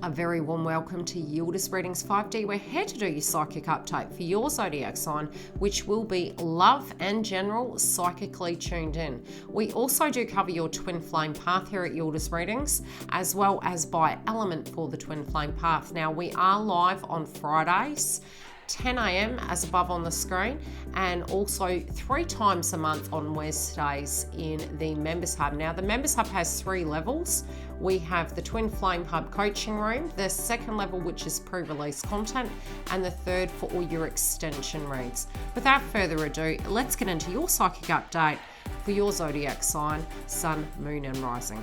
A very warm welcome to YILDIZ Readings 5D. We're here to do your psychic update for your zodiac sign, which will be love and general, psychically tuned in. We also do cover your twin flame path here at YILDIZ Readings, as well as by element for the twin flame path. Now, we are live on Fridays, 10 a.m. as above on the screen, and also 3 times a month on Wednesdays in the Members Hub. Now, the Members Hub has 3 levels. We have the Twin Flame Hub coaching room, the second level, which is pre-release content, and the third for all your extension reads. Without further ado, let's get into your psychic update for your zodiac sign, Sun, Moon, and Rising.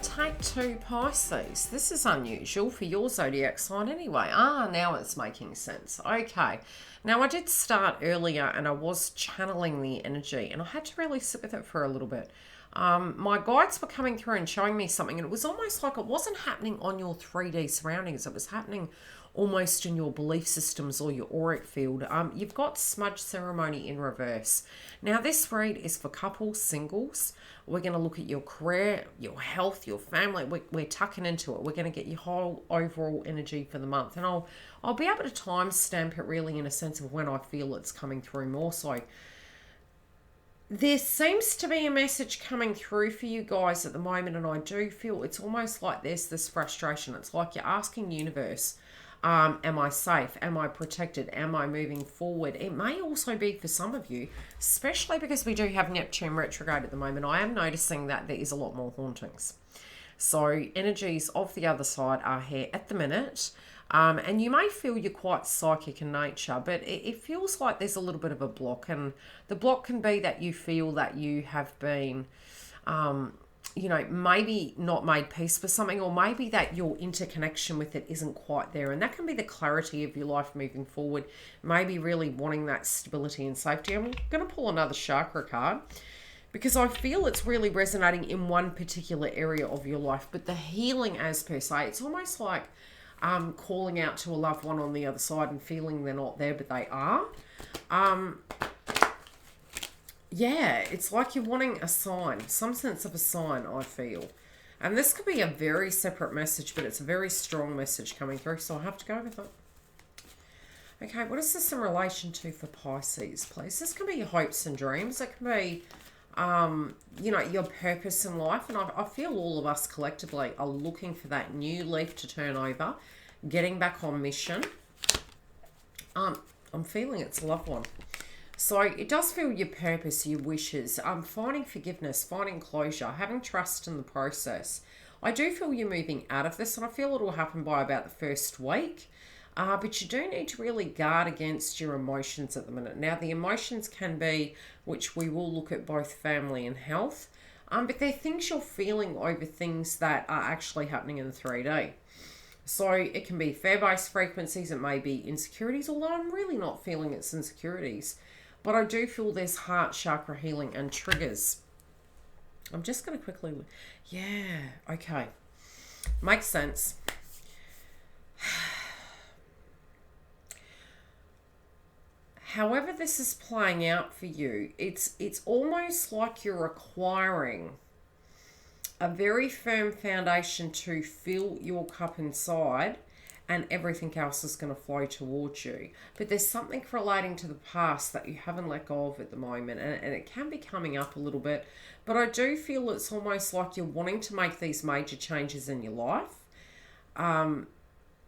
Take 2, Pisces. This is unusual for your zodiac sign anyway. Now it's making sense. Okay. Now, I did start earlier and I was channeling the energy and I had to really sit with it for a little bit. My guides were coming through and showing me something, and it was almost like it wasn't happening on your 3D surroundings. It was happening almost in your belief systems or your auric field. You've got smudge ceremony in reverse. Now, this read is for couples, singles. We're going to look at your career, your health, your family. We're tucking into it. We're going to get your whole overall energy for the month. And I'll be able to timestamp it really in a sense of when I feel it's coming through more so. There seems to be a message coming through for you guys at the moment, and I do feel it's almost like there's this frustration. It's like you're asking universe, am I safe? Am I protected? Am I moving forward? It may also be for some of you, especially because we do have Neptune retrograde at the moment. I am noticing that there is a lot more hauntings. So energies of the other side are here at the minute. And you may feel you're quite psychic in nature, but it feels like there's a little bit of a block. And the block can be that you feel that you have been, maybe not made peace with something, or maybe that your interconnection with it isn't quite there. And that can be the clarity of your life moving forward, maybe really wanting that stability and safety. I'm going to pull another chakra card, because I feel it's really resonating in one particular area of your life. But the healing as per se, it's almost like calling out to a loved one on the other side and feeling they're not there, but they are. Yeah, it's like you're wanting a sign, some sense of a sign, I feel. And this could be a very separate message, but it's a very strong message coming through, so I have to go with it. Okay, what is this in relation to for Pisces, please? This can be your hopes and dreams. It can be, your purpose in life. And I feel all of us collectively are looking for that new leaf to turn over, getting back on mission. I'm feeling it's a loved one. So it does feel your purpose, your wishes, finding forgiveness, finding closure, having trust in the process. I do feel you're moving out of this, and I feel it will happen by about the first week. But you do need to really guard against your emotions at the minute. Now, the emotions can be, which we will look at both family and health, but they're things you're feeling over things that are actually happening in the 3D. So it can be fear-based frequencies, it may be insecurities, although I'm really not feeling it's insecurities. But I do feel there's heart chakra healing and triggers. I'm just going to quickly... Yeah, okay. Makes sense. However this is playing out for you, it's almost like you're requiring a very firm foundation to fill your cup inside, and everything else is going to flow towards you. But there's something relating to the past that you haven't let go of at the moment, and it can be coming up a little bit. But I do feel it's almost like you're wanting to make these major changes in your life.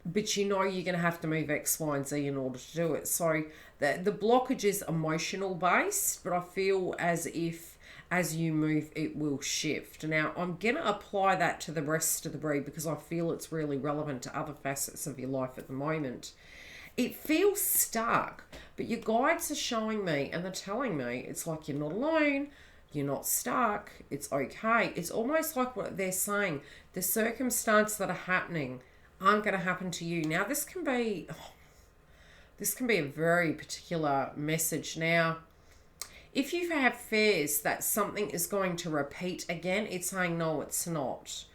But you know you're going to have to move X, Y, and Z in order to do it. So the blockage is emotional based, but I feel as if as you move, it will shift. Now, I'm going to apply that to the rest of the read because I feel it's really relevant to other facets of your life at the moment. It feels stuck, but your guides are showing me and they're telling me it's like you're not alone, you're not stuck, it's okay. It's almost like what they're saying, the circumstances that are happening aren't going to happen to you. Now, this can be a very particular message. Now, if you have fears that something is going to repeat again, it's saying, no, it's not.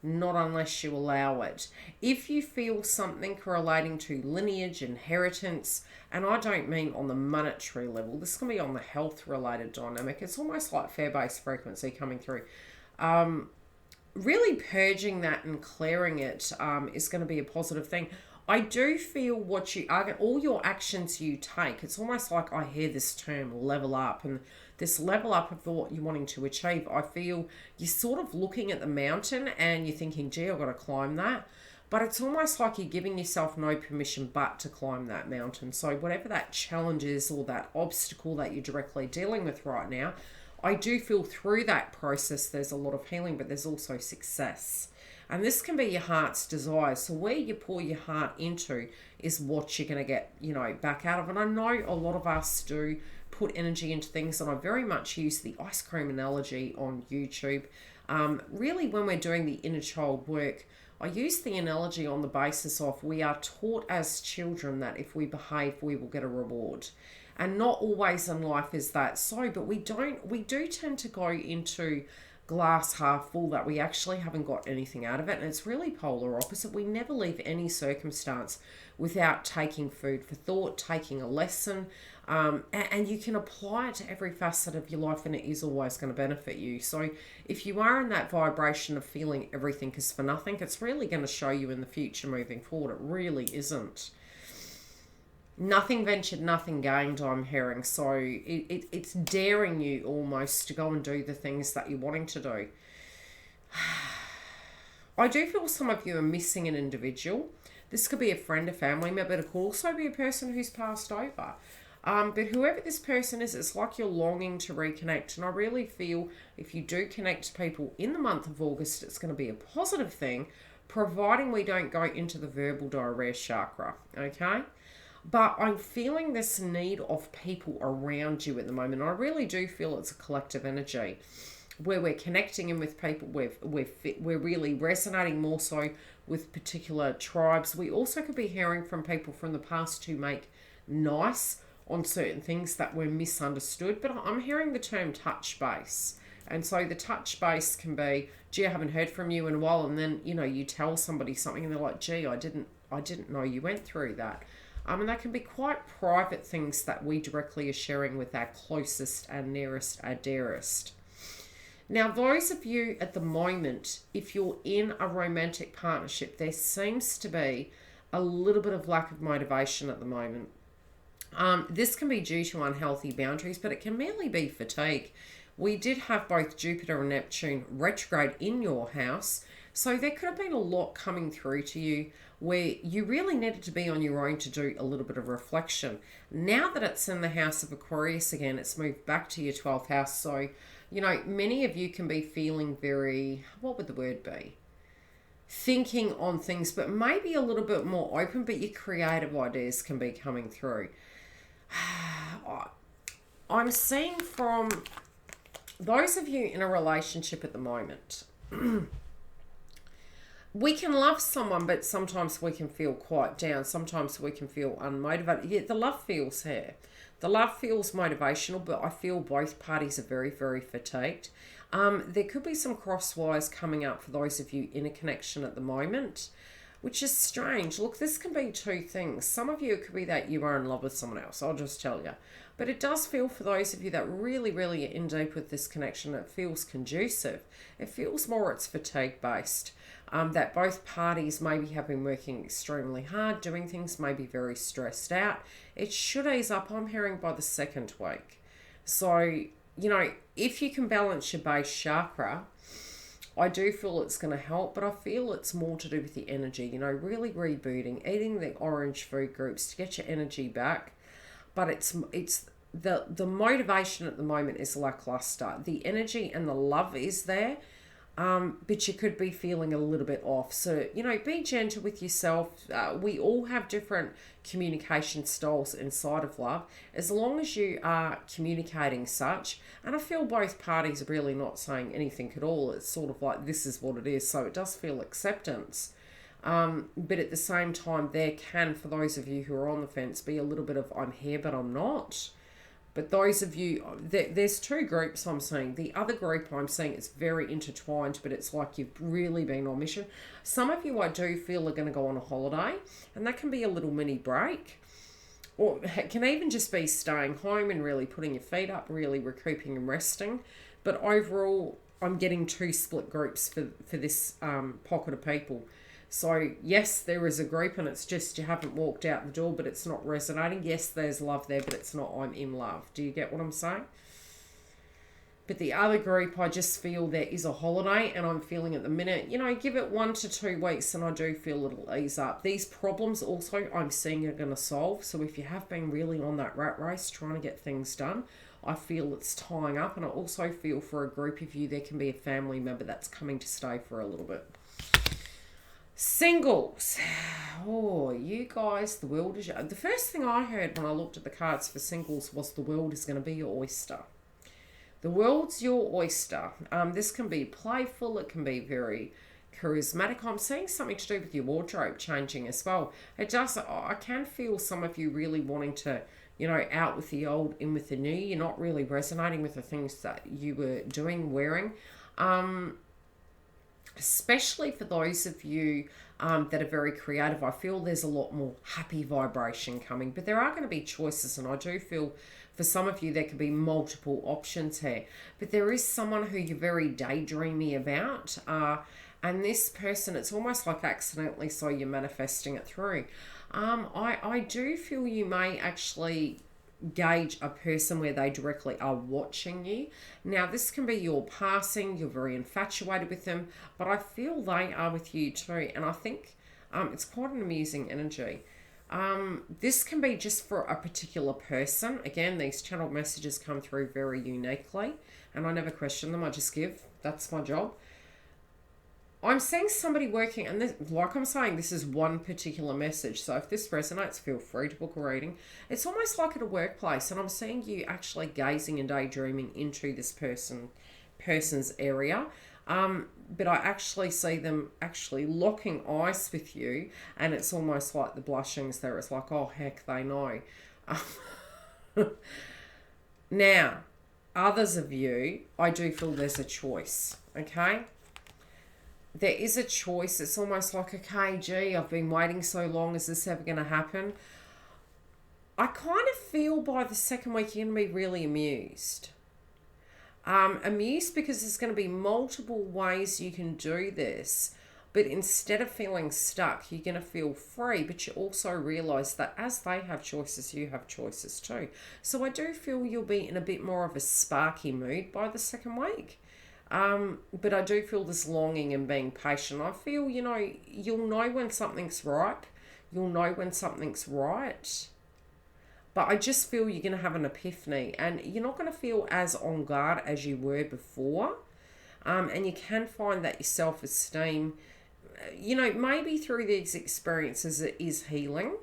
Not unless you allow it. If you feel something relating to lineage, inheritance, and I don't mean on the monetary level, this can be on the health-related dynamic. It's almost like fear-based frequency coming through. really purging that and clearing it is going to be a positive thing. I do feel what you are, all your actions you take, it's almost like I hear this term level up, and this level up of what you're wanting to achieve. I feel you're sort of looking at the mountain and you're thinking, gee, I've got to climb that. But it's almost like you're giving yourself no permission but to climb that mountain. So whatever that challenge is or that obstacle that you're directly dealing with right now, I do feel through that process there's a lot of healing, but there's also success. And this can be your heart's desire. So where you pour your heart into is what you're going to get, back out of. And I know a lot of us do put energy into things, and I very much use the ice cream analogy on YouTube. Really, when we're doing the inner child work, I use the analogy on the basis of we are taught as children that if we behave, we will get a reward. And not always in life is that so, but we do tend to go into glass half full, that we actually haven't got anything out of it. And it's really polar opposite. We never leave any circumstance without taking food for thought, taking a lesson, and you can apply it to every facet of your life, and it is always going to benefit you. So if you are in that vibration of feeling everything is for nothing, it's really going to show you in the future moving forward. It really isn't. Nothing ventured, nothing gained, I'm hearing. So it's daring you almost to go and do the things that you're wanting to do. I do feel some of you are missing an individual. This could be a friend, a family member. It could also be a person who's passed over. But whoever this person is, it's like you're longing to reconnect. And I really feel if you do connect to people in the month of August, it's going to be a positive thing, providing we don't go into the verbal diarrhea chakra, okay? But I'm feeling this need of people around you at the moment. I really do feel it's a collective energy where we're connecting in with people. We're really resonating more so with particular tribes. We also could be hearing from people from the past who make nice on certain things that were misunderstood. But I'm hearing the term touch base. And so the touch base can be, gee, I haven't heard from you in a while. And then, you tell somebody something and they're like, gee, I didn't know you went through that. And that can be quite private things that we directly are sharing with our closest and nearest, our dearest. Now, those of you at the moment, if you're in a romantic partnership, there seems to be a little bit of lack of motivation at the moment. This can be due to unhealthy boundaries, but it can merely be fatigue. We did have both Jupiter and Neptune retrograde in your house, so there could have been a lot coming through to you where you really needed to be on your own to do a little bit of reflection. Now that it's in the house of Aquarius again, it's moved back to your 12th house. So, many of you can be feeling very, what would the word be? Thinking on things, but maybe a little bit more open, but your creative ideas can be coming through. I'm seeing from those of you in a relationship at the moment, we can love someone, but sometimes we can feel quite down. Sometimes we can feel unmotivated. Yeah, the love feels here. The love feels motivational, but I feel both parties are very, very fatigued. There could be some cross wires coming up for those of you in a connection at the moment, which is strange. Look, this can be two things. Some of you, it could be that you are in love with someone else. I'll just tell you. But it does feel for those of you that really, really are in deep with this connection, it feels conducive. It feels more it's fatigue-based. That both parties maybe have been working extremely hard, doing things, maybe very stressed out. It should ease up, I'm hearing, by the second week. So, if you can balance your base chakra, I do feel it's going to help, but I feel it's more to do with the energy, really rebooting, eating the orange food groups to get your energy back. But it's the motivation at the moment is lackluster. The energy and the love is there, but you could be feeling a little bit off. So, be gentle with yourself. We all have different communication styles inside of love. As long as you are communicating such, and I feel both parties are really not saying anything at all. It's sort of like, this is what it is. So it does feel acceptance. But at the same time, there can, for those of you who are on the fence, be a little bit of I'm here, but I'm not. But those of you, there's two groups I'm seeing. The other group I'm seeing is very intertwined, but it's like you've really been on mission. Some of you I do feel are going to go on a holiday, and that can be a little mini break. Or it can even just be staying home and really putting your feet up, really recouping and resting. But overall, I'm getting two split groups for this pocket of people. So yes, there is a group and it's just you haven't walked out the door, but it's not resonating. Yes, there's love there, but it's not I'm in love. Do you get what I'm saying? But the other group, I just feel there is a holiday, and I'm feeling at the minute, give it 1 to 2 weeks and I do feel it'll ease up. These problems also I'm seeing are going to solve. So if you have been really on that rat race trying to get things done, I feel it's tying up. And I also feel for a group of you, there can be a family member that's coming to stay for a little bit. Singles. Oh, you guys, the world is... The first thing I heard when I looked at the cards for singles was the world is going to be your oyster. The world's your oyster. This can be playful. It can be very charismatic. I'm seeing something to do with your wardrobe changing as well. It does. I can feel some of you really wanting to, out with the old, in with the new. You're not really resonating with the things that you were doing, wearing. Especially for those of you that are very creative. I feel there's a lot more happy vibration coming. But there are going to be choices, and I do feel... For some of you, there could be multiple options here. But there is someone who you're very daydreamy about. And this person, it's almost like accidentally, so you're manifesting it through. I do feel you may actually gauge a person where they directly are watching you. Now, this can be your passing. You're very infatuated with them. But I feel they are with you too. And I think it's quite an amusing energy. This can be just for a particular person. Again, these channeled messages come through very uniquely, and I never question them. I just give. That's my job. I'm seeing somebody working, and this, like I'm saying, this is one particular message. So if this resonates, feel free to book a reading. It's almost like at a workplace, and I'm seeing you actually gazing and daydreaming into this person's area. But I actually see them actually locking eyes with you, and it's almost like the blushings there. It's like, oh, heck, they know. Now, others of you, I do feel there's a choice, okay? There is a choice. It's almost like, okay, gee, I've been waiting so long. Is this ever going to happen? I kind of feel by the second week you're going to be really amused. Amused because there's going to be multiple ways you can do this, but instead of feeling stuck, you're going to feel free. But you also realize that as they have choices, you have choices too. So I do feel you'll be in a bit more of a sparky mood by the second week. But I do feel this longing and being patient. I feel, you'll know when something's ripe. You'll know when something's right. But I just feel you're going to have an epiphany, and you're not going to feel as on guard as you were before. And you can find that your self-esteem, maybe through these experiences it is healing.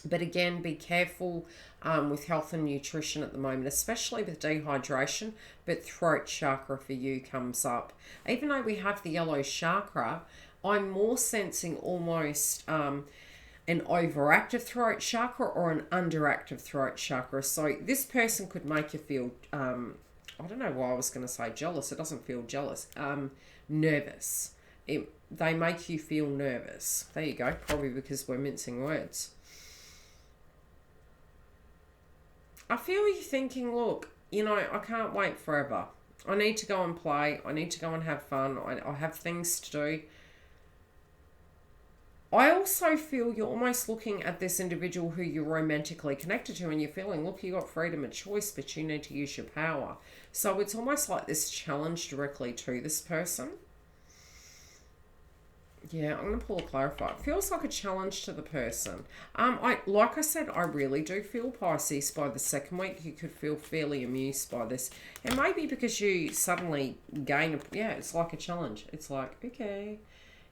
But again, be careful with health and nutrition at the moment, especially with dehydration. But throat chakra for you comes up. Even though we have the yellow chakra, I'm more sensing almost... an overactive throat chakra or an underactive throat chakra. So this person could make you feel, I don't know why I was going to say jealous. It doesn't feel jealous. Nervous. They make you feel nervous. There you go. Probably because we're mincing words. I feel you thinking, look, I can't wait forever. I need to go and play. I need to go and have fun. I have things to do. I also feel you're almost looking at this individual who you're romantically connected to, and you're feeling, look, you got freedom of choice, but you need to use your power. So it's almost like this challenge directly to this person. Yeah, I'm going to pull a clarifier. It feels like a challenge to the person. Like I said, I really do feel Pisces by the second week. You could feel fairly amused by this. It may be because you suddenly gain, it's like a challenge. It's like, okay,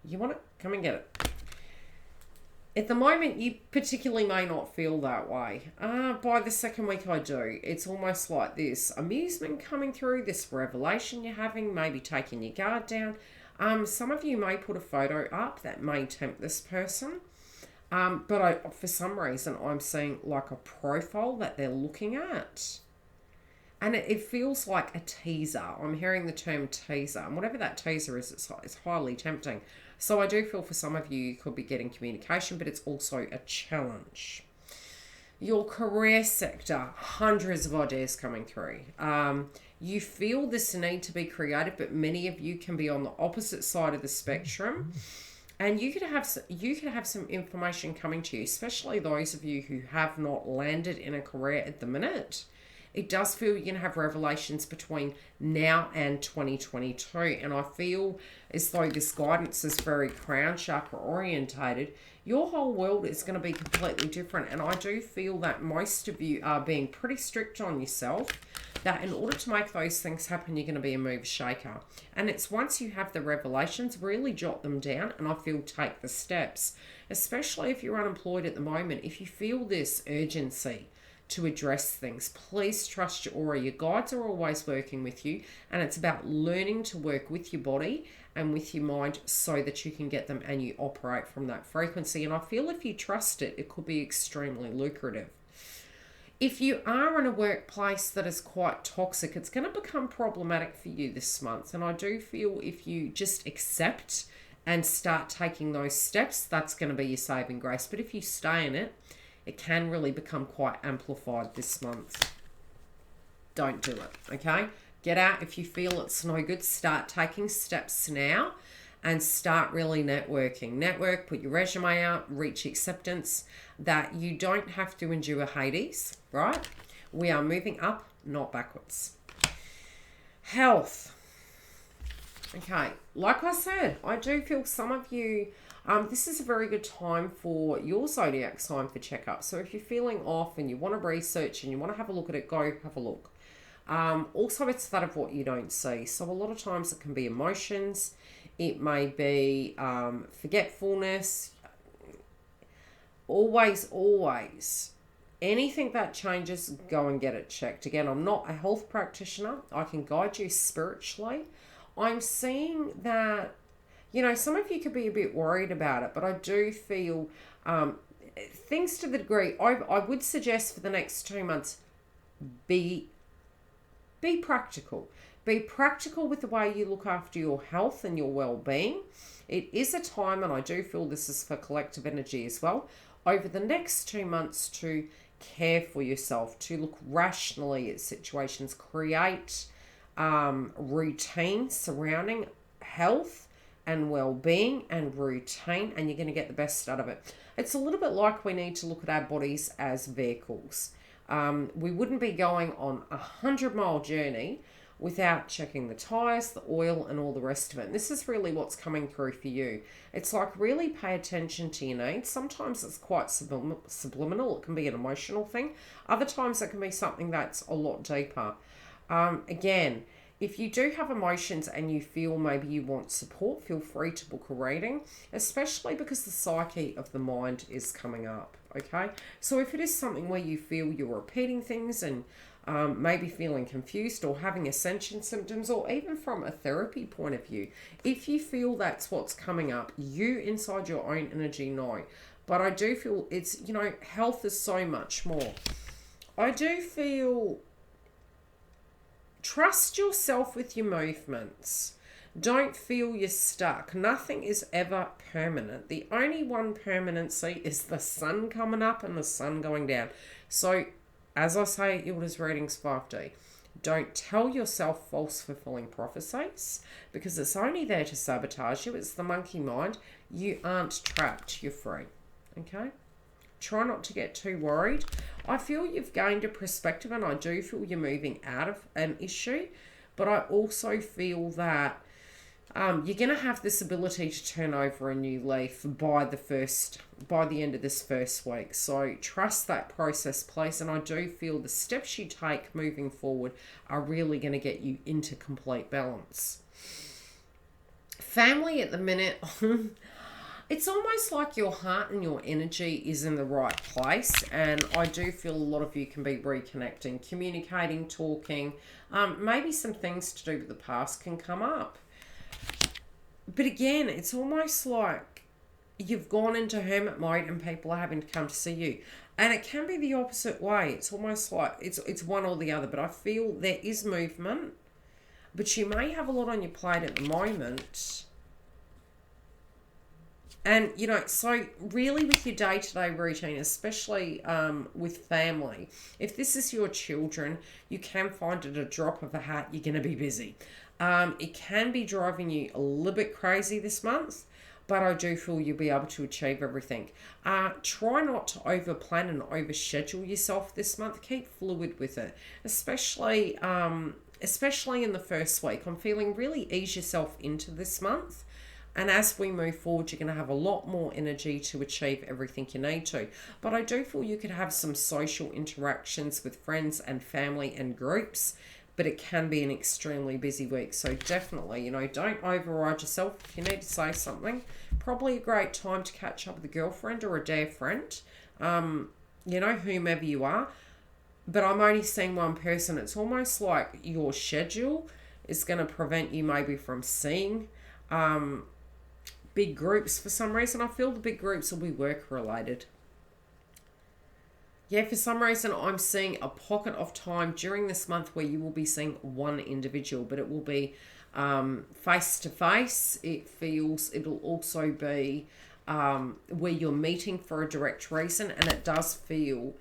you want it? Come and get it. At the moment, you particularly may not feel that way. By the second week, I do. It's almost like this amusement coming through, this revelation you're having, maybe taking your guard down. Some of you may put a photo up that may tempt this person. But for some reason, I'm seeing like a profile that they're looking at. And it feels like a teaser. I'm hearing the term teaser. And whatever that teaser is, it's highly tempting. So I do feel for some of you could be getting communication, but it's also a challenge. Your career sector, hundreds of ideas coming through. You feel this need to be creative, but many of you can be on the opposite side of the spectrum. And you could have some information coming to you, especially those of you who have not landed in a career at the minute. It does feel you're going to have revelations between now and 2022. And I feel as though this guidance is very crown chakra orientated. Your whole world is going to be completely different. And I do feel that most of you are being pretty strict on yourself, that in order to make those things happen, you're going to be a move shaker. And it's once you have the revelations, really jot them down, and I feel take the steps. Especially if you're unemployed at the moment, if you feel this urgency to address things, please trust your aura. Your guides are always working with you, and it's about learning to work with your body and with your mind so that you can get them and you operate from that frequency. And I feel if you trust it, it could be extremely lucrative. If you are in a workplace that is quite toxic, it's going to become problematic for you this month. And I do feel if you just accept and start taking those steps, that's going to be your saving grace. But if you stay in it, it can really become quite amplified this month. Don't do it, okay? Get out if you feel it's no good. Start taking steps now and start really networking. Network, put your resume out, reach acceptance that you don't have to endure Hades, right? We are moving up, not backwards. Health. Okay, like I said, I do feel some of you, this is a very good time for your zodiac sign for checkup. So if you're feeling off and you want to research and you want to have a look at it, go have a look. Also, it's that of what you don't see. So a lot of times it can be emotions. It may be forgetfulness. Always, anything that changes, go and get it checked. Again, I'm not a health practitioner. I can guide you spiritually. I'm seeing that, some of you could be a bit worried about it, but I do feel things to the degree, I would suggest for the next 2 months, be practical. Be practical with the way you look after your health and your well-being. It is a time, and I do feel this is for collective energy as well, over the next 2 months to care for yourself, to look rationally at situations, create routine surrounding health and well-being and routine, and you're going to get the best out of it. It's a little bit like we need to look at our bodies as vehicles. We wouldn't be going on a 100-mile journey without checking the tires, the oil, and all the rest of it. And this is really what's coming through for you. It's like really pay attention to your needs. Sometimes it's quite subliminal. It can be an emotional thing. Other times it can be something that's a lot deeper. Again, if you do have emotions and you feel maybe you want support, feel free to book a reading, especially because the psyche of the mind is coming up, okay? So if it is something where you feel you're repeating things and maybe feeling confused or having ascension symptoms, or even from a therapy point of view, if you feel that's what's coming up, you inside your own energy know. But I do feel it's, health is so much more. I do feel trust yourself with your movements. Don't feel you're stuck. Nothing is ever permanent. The only one permanency is the sun coming up and the sun going down. So, as I say at YILDIZ Readings 5D, don't tell yourself false fulfilling prophecies, because it's only there to sabotage you. It's the monkey mind. You aren't trapped. You're free. Okay? Try not to get too worried. I feel you've gained a perspective, and I do feel you're moving out of an issue, but I also feel that you're going to have this ability to turn over a new leaf by the end of this first week. So trust that process, please. And I do feel the steps you take moving forward are really going to get you into complete balance. Family at the minute, it's almost like your heart and your energy is in the right place. And I do feel a lot of you can be reconnecting, communicating, talking. Maybe some things to do with the past can come up. But again, it's almost like you've gone into hermit mode and people are having to come to see you. And it can be the opposite way. It's almost like it's one or the other. But I feel there is movement. But you may have a lot on your plate at the moment. And, you know, so really with your day-to-day routine, especially with family, if this is your children, you can find at a drop of a hat, you're going to be busy. It can be driving you a little bit crazy this month, but I do feel you'll be able to achieve everything. Try not to overplan and overschedule yourself this month. Keep fluid with it, especially in the first week. I'm feeling really ease yourself into this month. And as we move forward, you're going to have a lot more energy to achieve everything you need to. But I do feel you could have some social interactions with friends and family and groups, but it can be an extremely busy week. So definitely, you know, don't override yourself. If you need to say something, probably a great time to catch up with a girlfriend or a dear friend, you know, whomever you are. But I'm only seeing one person. It's almost like your schedule is going to prevent you maybe from seeing big groups for some reason. I feel the big groups will be work related. Yeah, for some reason I'm seeing a pocket of time during this month where you will be seeing one individual, but it will be face to face. It'll also be where you're meeting for a direct reason, and it does feel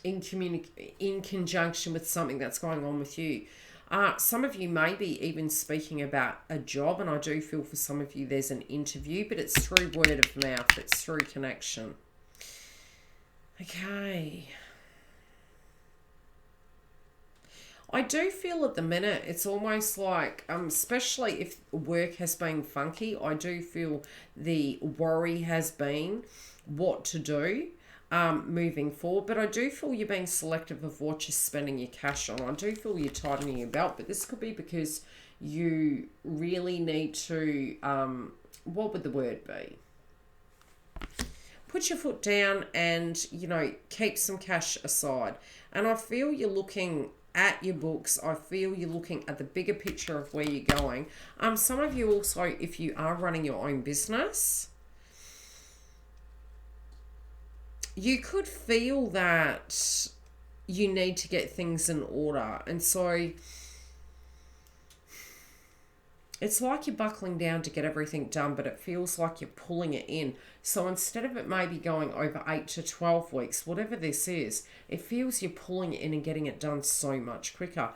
in conjunction with something that's going on with you. Some of you may be even speaking about a job, and I do feel for some of you there's an interview, but it's through word of mouth, it's through connection. Okay. I do feel at the minute it's almost like, especially if work has been funky, I do feel the worry has been what to do moving forward. But I do feel you're being selective of what you're spending your cash on. I do feel you're tightening your belt, but this could be because you really need to, what would the word be? Put your foot down and, you know, keep some cash aside. And I feel you're looking at your books. I feel you're looking at the bigger picture of where you're going. Some of you also, if you are running your own business, you could feel that you need to get things in order. And so it's like you're buckling down to get everything done, but it feels like you're pulling it in. So instead of it maybe going over 8 to 12 weeks, whatever this is, it feels you're pulling it in and getting it done so much quicker.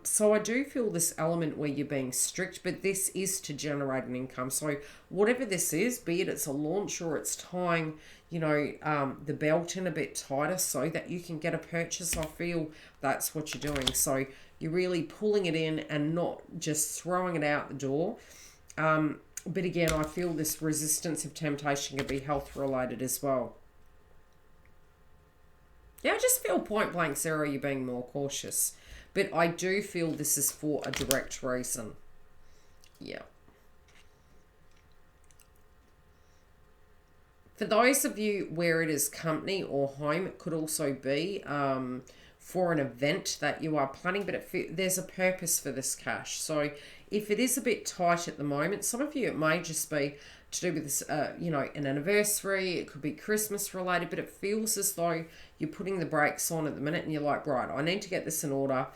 So I do feel this element where you're being strict, but this is to generate an income. So whatever this is, be it it's a launch or it's tying, you know, the belt in a bit tighter so that you can get a purchase, I feel that's what you're doing. So you're really pulling it in and not just throwing it out the door. But again, I feel this resistance of temptation can be health related as well. Yeah, I just feel point blank, Sarah, you're being more cautious. But I do feel this is for a direct reason. Yeah. For those of you where it is company or home, it could also be for an event that you are planning, but there's a purpose for this cash. So if it is a bit tight at the moment, some of you, it may just be to do with this, you know, an anniversary. It could be Christmas related, but it feels as though you're putting the brakes on at the minute and you're like, right, I need to get this in order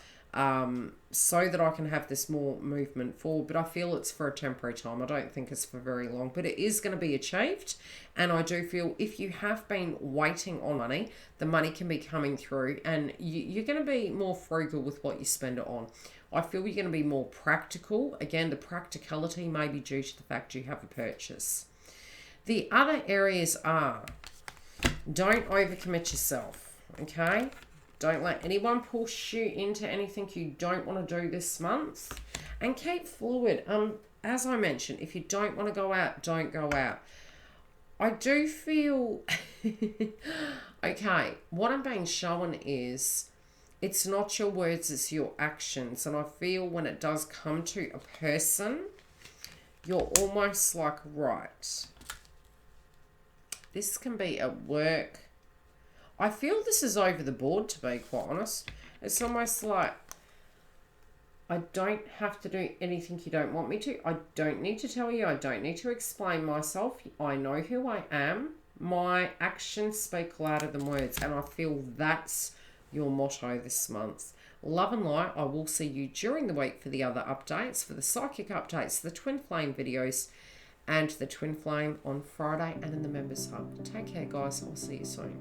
so that I can have this more movement forward. But I feel it's for a temporary time. I don't think it's for very long, but it is going to be achieved. And I do feel if you have been waiting on money, the money can be coming through, and you're going to be more frugal with what you spend it on. I feel you're going to be more practical. Again, the practicality may be due to the fact you have a purchase. The other areas are, don't overcommit yourself, okay? Don't let anyone push you into anything you don't want to do this month. And keep fluid. As I mentioned, if you don't want to go out, don't go out. I do feel... okay, what I'm being shown is it's not your words, it's your actions. And I feel when it does come to a person, you're almost like, right, this can be at work. I feel this is over the board, to be quite honest. It's almost like, I don't have to do anything you don't want me to. I don't need to tell you. I don't need to explain myself. I know who I am. My actions speak louder than words. And I feel that's your motto this month. Love and light. I will see you during the week for the other updates, for the psychic updates, the twin flame videos, and the Twin Flame on Friday and in the Members Hub. Take care, guys. I'll see you soon.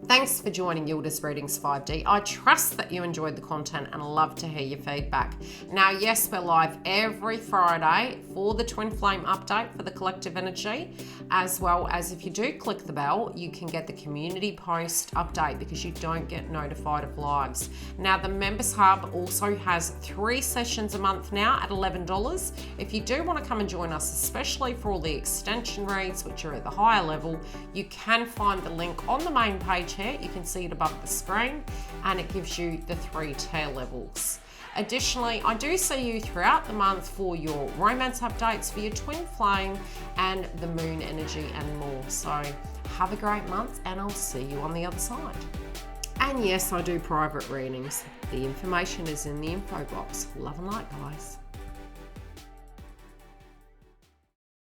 Thanks for joining YILDIZ Readings 5D. I trust that you enjoyed the content and love to hear your feedback. Now, yes, we're live every Friday for the Twin Flame update for the collective energy, as well as if you do click the bell, you can get the community post update because you don't get notified of lives. Now, the Members Hub also has 3 sessions a month now at $11. If you do want to come and join us, especially for all the extension reads, which are at the higher level, you can find the link on the main page here. You can see it above the screen, and it gives you the 3 tier levels. Additionally, I do see you throughout the month for your romance updates, for your twin flame and the moon energy and more. So have a great month, and I'll see you on the other side. And yes, I do private readings. The information is in the info box. Love and light, guys.